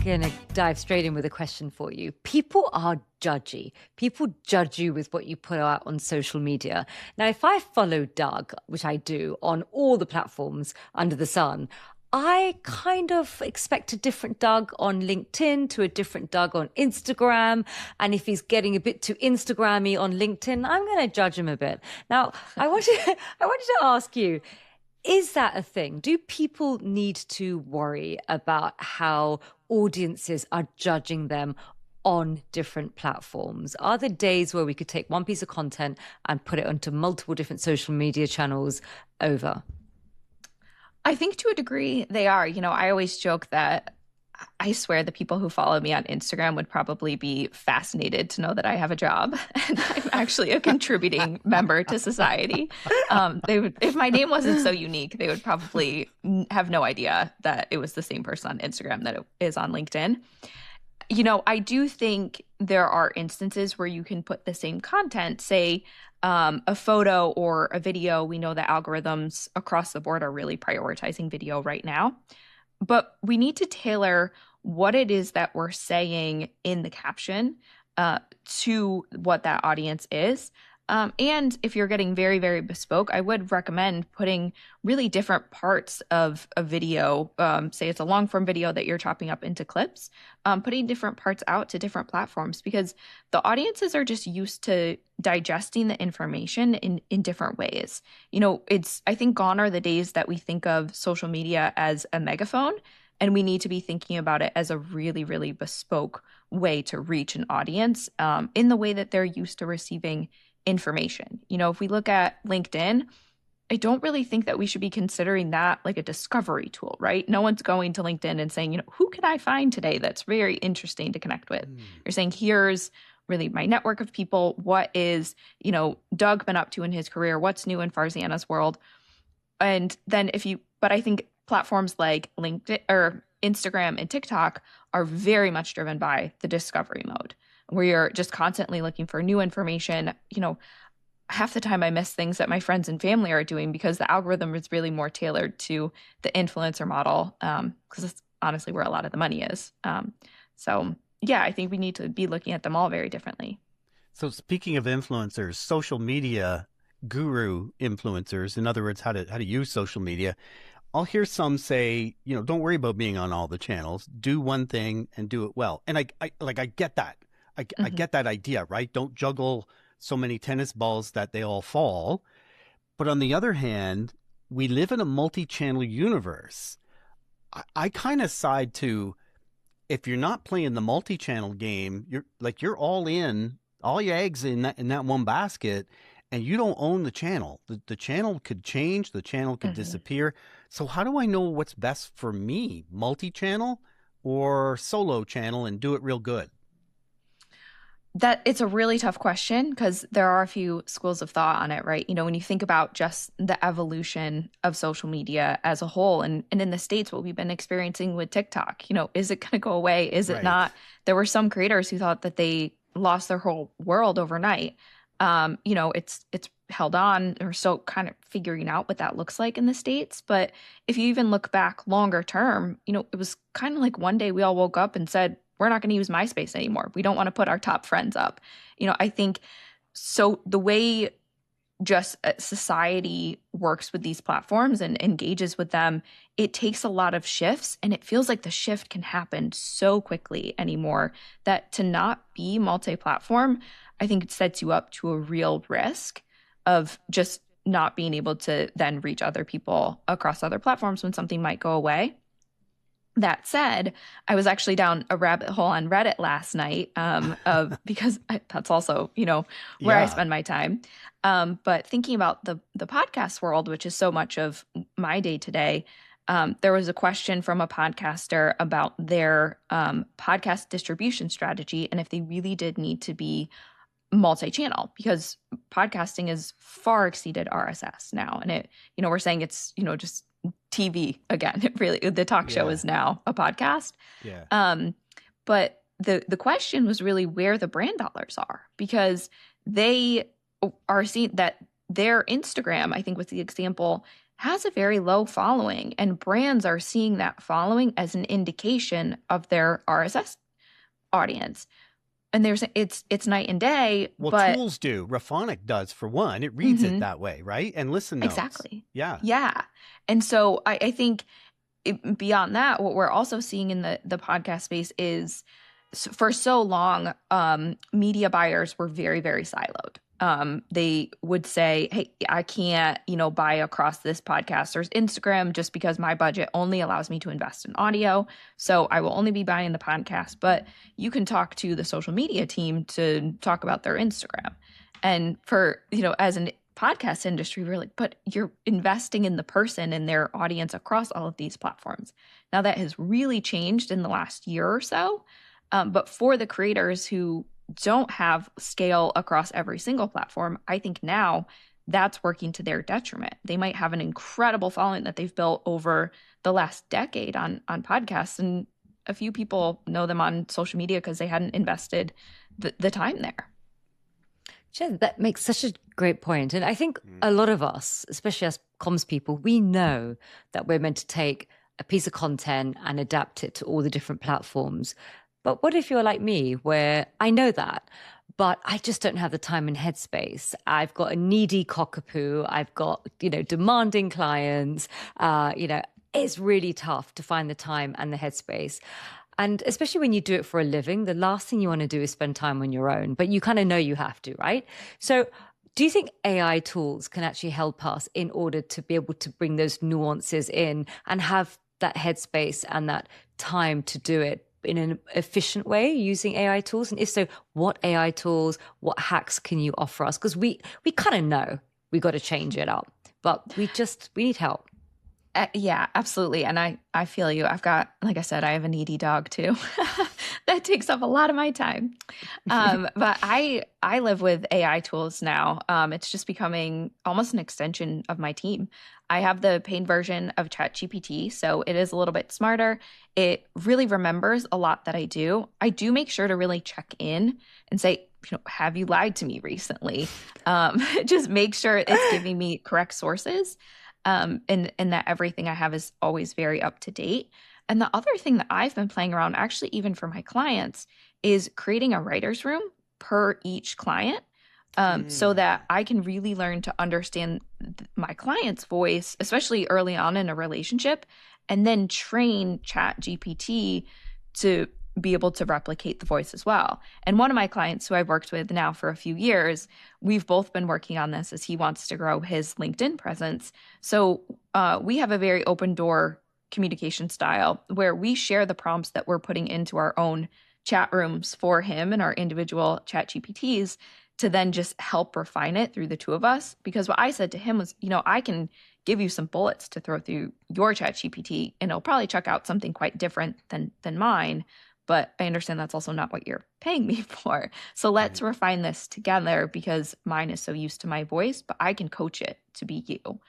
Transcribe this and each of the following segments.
going to dive straight in with a question for you. People are judgy. People judge you with what you put out on social media. Now, if I follow Doug, which I do on all the platforms under the sun, I kind of expect a different Doug on LinkedIn to a different Doug on Instagram. And if he's getting a bit too Instagrammy on LinkedIn, I'm going to judge him a bit. Now, I wanted to ask you, is that a thing? Do people need to worry about how audiences are judging them on different platforms? Are there days where we could take one piece of content and put it onto multiple different social media channels over? I think to a degree they are. I always joke that I swear the people who follow me on Instagram would probably be fascinated to know that I have a job and I'm actually a contributing member to society. They would, if my name wasn't so unique, they would probably have no idea that it was the same person on Instagram that it is on LinkedIn. I do think there are instances where you can put the same content, say a photo or a video. We know that algorithms across the board are really prioritizing video right now. But we need to tailor what it is that we're saying in the caption to what that audience is. And if you're getting very, very bespoke, I would recommend putting really different parts of a video, say it's a long form video that you're chopping up into clips, putting different parts out to different platforms, because the audiences are just used to digesting the information in different ways. I think gone are the days that we think of social media as a megaphone, and we need to be thinking about it as a really, really bespoke way to reach an audience in the way that they're used to receiving information. If we look at LinkedIn, I don't really think that we should be considering that like a discovery tool, right? No one's going to LinkedIn and saying, who can I find today that's very interesting to connect with? You're saying, here's really my network of people. What is, Doug been up to in his career? What's new in Farzana's world? And then but I think platforms like LinkedIn or Instagram and TikTok are very much driven by the discovery mode, where you're just constantly looking for new information. Half the time I miss things that my friends and family are doing because the algorithm is really more tailored to the influencer model, because it's honestly where a lot of the money is. So yeah, I think we need to be looking at them all very differently. So speaking of influencers, social media guru influencers, in other words, how to use social media, I'll hear some say, don't worry about being on all the channels. Do one thing and do it well. And I get that. I get that idea, right? Don't juggle so many tennis balls that they all fall. But on the other hand, we live in a multi-channel universe. I kind of side to, if you're not playing the multi-channel game, you're all your eggs in that one basket, and you don't own the channel. The channel could change, the channel could disappear. So how do I know what's best for me, multi-channel or solo channel, and do it real good? That it's a really tough question because there are a few schools of thought on it, right? When you think about just the evolution of social media as a whole, and in the States, what we've been experiencing with TikTok, is it going to go away? Is it not? There were some creators who thought that they lost their whole world overnight. It's held on, or still kind of figuring out what that looks like in the States. But if you even look back longer term, it was kind of like one day we all woke up and said, we're not going to use MySpace anymore. We don't want to put our top friends up. I think so. The way just society works with these platforms and engages with them, it takes a lot of shifts, and it feels like the shift can happen so quickly anymore that to not be multi-platform, I think it sets you up to a real risk of just not being able to then reach other people across other platforms when something might go away. That said, I was actually down a rabbit hole on Reddit last night because that's also, where I spend my time. But thinking about the podcast world, which is so much of my day to day, there was a question from a podcaster about their podcast distribution strategy and if they really did need to be multi-channel, because podcasting has far exceeded RSS now. And we're saying it's, just TV again. It really, the talk show is now a podcast. Yeah. But the question was really where the brand dollars are, because they are seeing that their Instagram, I think was the example, has a very low following, and brands are seeing that following as an indication of their RSS audience. And it's night and day. Well, but tools do. Raphonic does, for one. It reads it Mhm. that way, right? And listen notes. Exactly. Yeah. Yeah. And so I think beyond that, what we're also seeing in the podcast space is for so long, media buyers were very, very siloed. They would say, hey, I can't, buy across this podcaster's Instagram just because my budget only allows me to invest in audio. So I will only be buying the podcast, but you can talk to the social media team to talk about their Instagram. And for, as an podcast industry, we're like, but you're investing in the person and their audience across all of these platforms. Now that has really changed in the last year or so. But for the creators who don't have scale across every single platform, I think now that's working to their detriment. They might have an incredible following that they've built over the last decade on podcasts, and a few people know them on social media because they hadn't invested the time there. Sure, that makes such a great point. And I think a lot of us, especially as comms people, we know that we're meant to take a piece of content and adapt it to all the different platforms. But what if you're like me, where I know that, but I just don't have the time and headspace? I've got a needy cockapoo. I've got, demanding clients. It's really tough to find the time and the headspace. And especially when you do it for a living, the last thing you want to do is spend time on your own, but you kind of know you have to, right? So do you think AI tools can actually help us in order to be able to bring those nuances in and have that headspace and that time to do it in an efficient way using AI tools? And if so, what AI tools, what hacks can you offer us? Because we kind of know we got to change it up, but we need help. Yeah, absolutely. And I feel you. I've got, like I said, I have a needy dog too. That takes up a lot of my time. But I live with AI tools now. It's just becoming almost an extension of my team. I have the paid version of ChatGPT, so it is a little bit smarter. It really remembers a lot that I do. I do make sure to really check in and say, have you lied to me recently? Just make sure it's giving me correct sources. And that everything I have is always very up to date. And the other thing that I've been playing around, actually, even for my clients, is creating a writer's room per each client, so that I can really learn to understand my client's voice, especially early on in a relationship, and then train ChatGPT to be able to replicate the voice as well. And one of my clients who I've worked with now for a few years, we've both been working on this as he wants to grow his LinkedIn presence. So we have a very open door communication style where we share the prompts that we're putting into our own chat rooms for him and our individual chat GPTs to then just help refine it through the two of us. Because what I said to him was, I can give you some bullets to throw through your chat GPT and it'll probably check out something quite different than mine. But I understand that's also not what you're paying me for. So let's refine this together because mine is so used to my voice, but I can coach it to be you.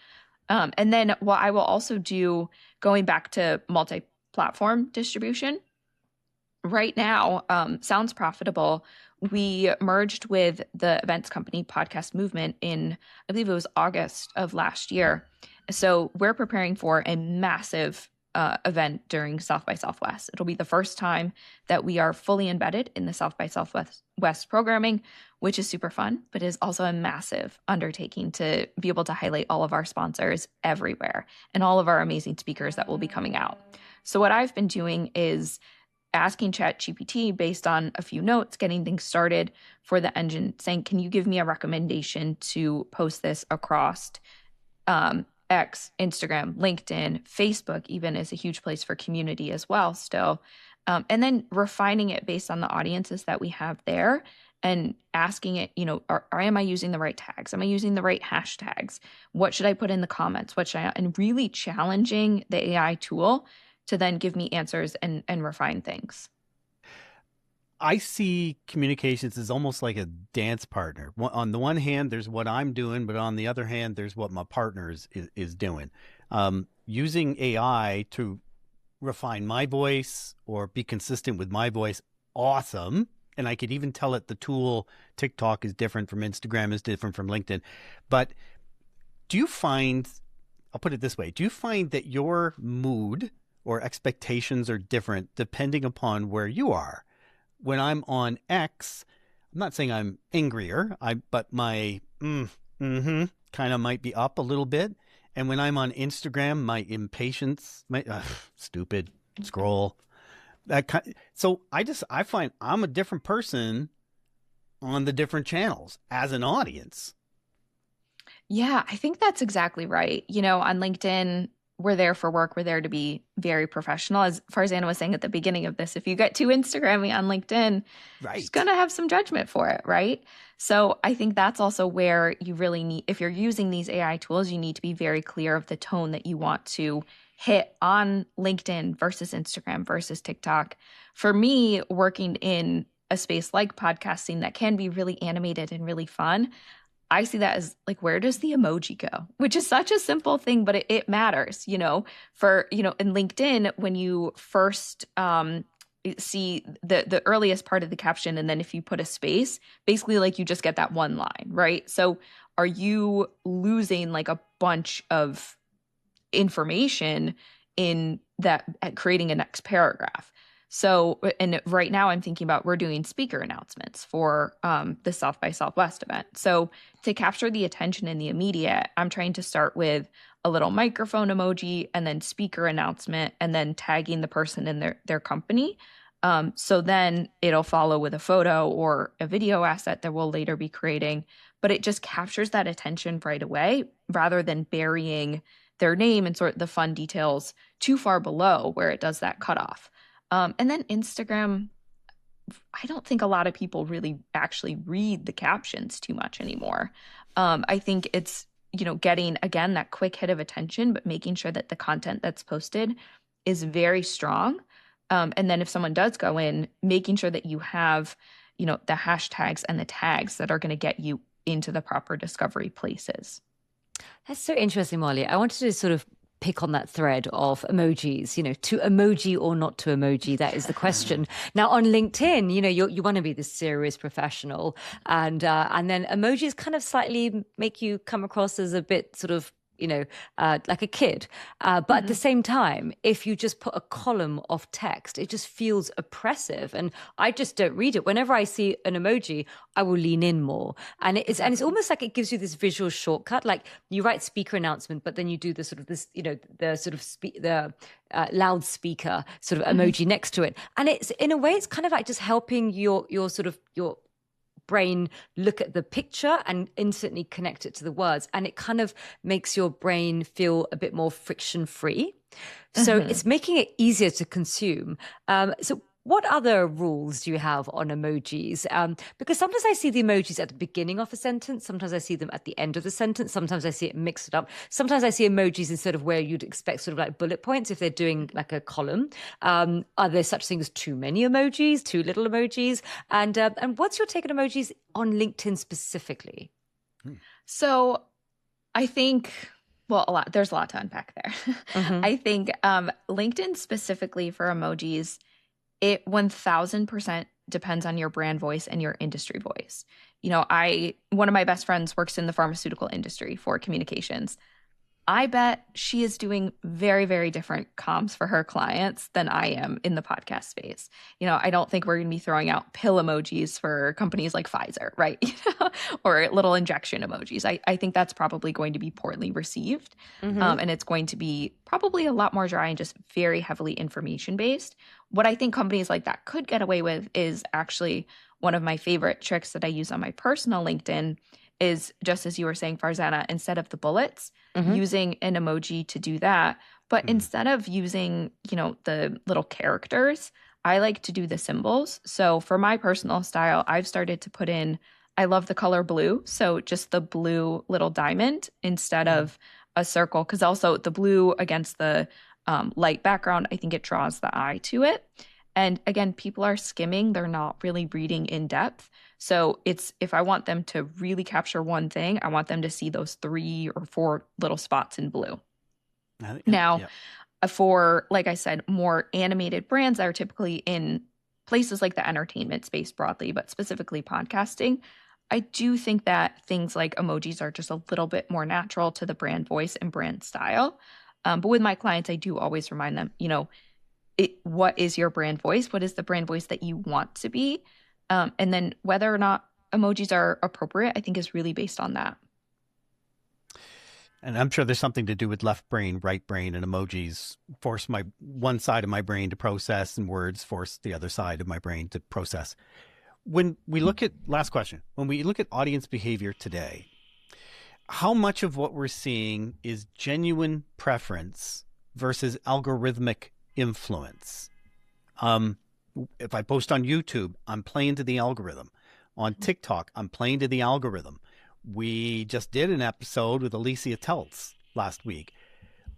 And then what I will also do, going back to multi-platform distribution, right now sounds profitable. We merged with the events company Podcast Movement in, I believe it was August of last year. So we're preparing for a massive event during South by Southwest. It'll be the first time that we are fully embedded in the South by Southwest programming, which is super fun, but is also a massive undertaking to be able to highlight all of our sponsors everywhere and all of our amazing speakers that will be coming out. So what I've been doing is asking ChatGPT based on a few notes, getting things started for the engine, saying, can you give me a recommendation to post this across X, Instagram, LinkedIn, Facebook even is a huge place for community as well still. And then refining it based on the audiences that we have there and asking it, am I using the right tags? Am I using the right hashtags? What should I put in the comments? And really challenging the AI tool to then give me answers and refine things. I see communications as almost like a dance partner. On the one hand, there's what I'm doing, but on the other hand, there's what my partner is doing. Using AI to refine my voice or be consistent with my voice, awesome. And I could even tell it the tool TikTok is different from Instagram, is different from LinkedIn. But do you find I'll put it this way. Do you find that your mood or expectations are different depending upon where you are? When I'm on X, I'm not saying I'm angrier, but my kind of might be up a little bit. And when I'm on Instagram, my impatience, stupid scroll. So I find I'm a different person on the different channels as an audience. Yeah, I think that's exactly right. On LinkedIn, we're there for work. We're there to be very professional. As Farzana was saying at the beginning of this, if you get too Instagrammy on LinkedIn, you're just going to have some judgment for it, right? So I think that's also where you really need, if you're using these AI tools, you need to be very clear of the tone that you want to hit on LinkedIn versus Instagram versus TikTok. For me, working in a space like podcasting that can be really animated and really fun, I see that as like, where does the emoji go? Which is such a simple thing, but it matters, in LinkedIn, when you first see the earliest part of the caption, and then if you put a space, basically like you just get that one line, right? So are you losing like a bunch of information in that, creating a next paragraph? So, and right now I'm thinking about, we're doing speaker announcements for the South by Southwest event. So to capture the attention in the immediate, I'm trying to start with a little microphone emoji and then speaker announcement and then tagging the person in their company. So then it'll follow with a photo or a video asset that we'll later be creating. But it just captures that attention right away rather than burying their name and sort of the fun details too far below where it does that cutoff. And then Instagram, I don't think a lot of people really actually read the captions too much anymore. I think it's, getting, again, that quick hit of attention, but making sure that the content that's posted is very strong. And then if someone does go in, making sure that you have, the hashtags and the tags that are going to get you into the proper discovery places. That's so interesting, Molly. I wanted to sort of pick on that thread of emojis, to emoji or not to emoji, that is the question. Now on LinkedIn, you want to be this serious professional, and then emojis kind of slightly make you come across as a bit sort of like a kid. But at the same time, if you just put a column of text, it just feels oppressive. And I just don't read it. Whenever I see an emoji, I will lean in more. And it's almost like it gives you this visual shortcut. Like you write speaker announcement, but then you do the sort of this, the sort of loudspeaker sort of emoji next to it. And it's, in a way, it's kind of like just helping your brain look at the picture and instantly connect it to the words, and it kind of makes your brain feel a bit more friction free. So it's making it easier to consume. So what other rules do you have on emojis? Because sometimes I see the emojis at the beginning of a sentence, sometimes I see them at the end of the sentence, sometimes I see it mixed up, sometimes I see emojis instead of where you'd expect sort of like bullet points if they're doing like a column. Are there such things as too many emojis, too little emojis? And what's your take on emojis on LinkedIn specifically? So I think, well, there's a lot to unpack there. I think LinkedIn specifically for emojis, it 1000% depends on your brand voice and your industry voice. One of my best friends works in the pharmaceutical industry for communications. I bet she is doing very, very different comms for her clients than I am in the podcast space. I don't think we're going to be throwing out pill emojis for companies like Pfizer, right? Or little injection emojis. I think that's probably going to be poorly received. And it's going to be probably a lot more dry and just very heavily information based. What I think companies like that could get away with is actually one of my favorite tricks that I use on my personal LinkedIn is, just as you were saying, Farzana, instead of the bullets, using an emoji to do that. But instead of using, the little characters, I like to do the symbols. So for my personal style, I've started to put in, I love the color blue. So just the blue little diamond instead of a circle, because also the blue against the light background, I think it draws the eye to it. And again, people are skimming. They're not really reading in depth. So if I want them to really capture one thing, I want them to see those 3 or 4 little spots in blue. For, like I said, more animated brands that are typically in places like the entertainment space broadly, but specifically podcasting, I do think that things like emojis are just a little bit more natural to the brand voice and brand style. But with my clients, I do always remind them, what is your brand voice? What is the brand voice that you want to be? And then whether or not emojis are appropriate, I think is really based on that. And I'm sure there's something to do with left brain, right brain, and emojis force my one side of my brain to process, and words force the other side of my brain to process. When we look at, last question, when we look at audience behavior today, how much of what we're seeing is genuine preference versus algorithmic influence? If I post on YouTube, I'm playing to the algorithm. On TikTok, I'm playing to the algorithm. We just did an episode with Alicia Teltz last week,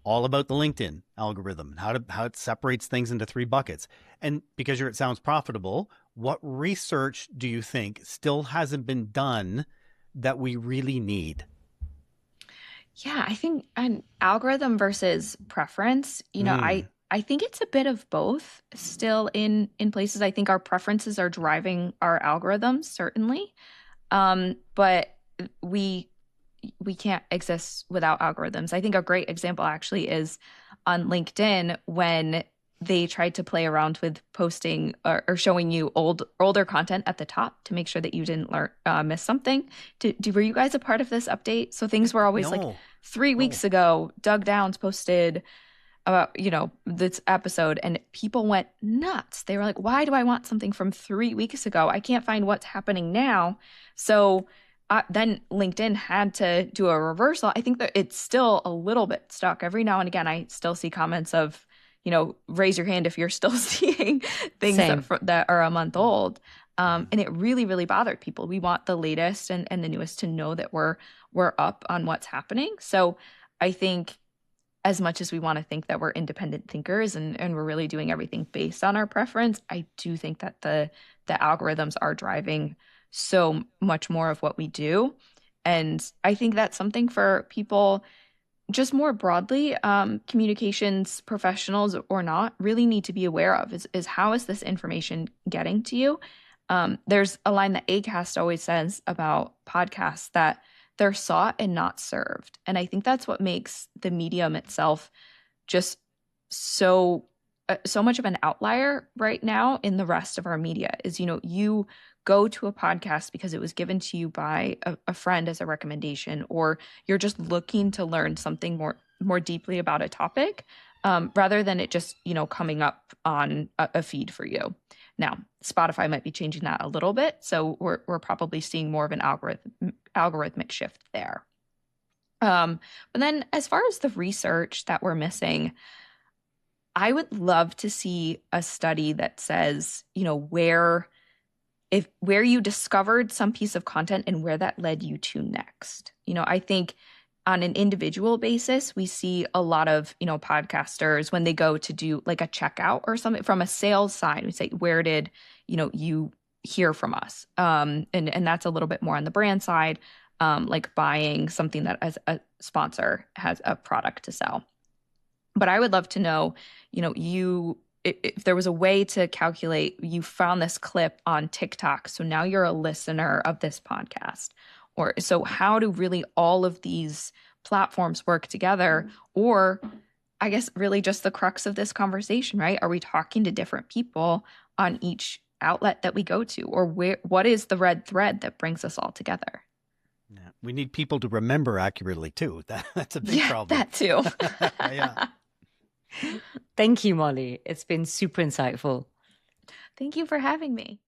all about the LinkedIn algorithm, how it separates things into 3 buckets. And because it sounds profitable, what research do you think still hasn't been done that we really need? Yeah, I think an algorithm versus preference, I think it's a bit of both still in places. I think our preferences are driving our algorithms, certainly. But we can't exist without algorithms. I think a great example actually is on LinkedIn when they tried to play around with posting or showing you older content at the top to make sure that you didn't miss something. Were you guys a part of this update? So things were always like 3 weeks ago, Doug Downs posted about, this episode, and people went nuts. They were like, why do I want something from 3 weeks ago? I can't find what's happening now. So then LinkedIn had to do a reversal. I think that it's still a little bit stuck. Every now and again, I still see comments of, raise your hand if you're still seeing things that are a month old. And it really, really bothered people. We want the latest and the newest to know that we're up on what's happening. So I think as much as we want to think that we're independent thinkers and we're really doing everything based on our preference, I do think that the algorithms are driving so much more of what we do. And I think that's something for people just more broadly, communications professionals or not, really need to be aware of is how is this information getting to you? There's a line that Acast always says about podcasts that they're sought and not served. And I think that's what makes the medium itself just so much of an outlier right now in the rest of our media is, you go to a podcast because it was given to you by a friend as a recommendation, or you're just looking to learn something more deeply about a topic, rather than it just, coming up on a feed for you. Now, Spotify might be changing that a little bit, so we're probably seeing more of an algorithmic shift there. But then as far as the research that we're missing, I would love to see a study that says, where you discovered some piece of content and where that led you to next. I think on an individual basis, we see a lot of, podcasters when they go to do like a checkout or something from a sales side, we say, where did, you hear from us? And that's a little bit more on the brand side, like buying something that as a sponsor has a product to sell. But I would love to know, if there was a way to calculate, you found this clip on TikTok, so now you're a listener of this podcast. Or so how do really all of these platforms work together? Or I guess really just the crux of this conversation, right? Are we talking to different people on each outlet that we go to? Or what is the red thread that brings us all together? Yeah. We need people to remember accurately too. That's a big problem. That too. Yeah. Thank you, Molly. It's been super insightful. Thank you for having me.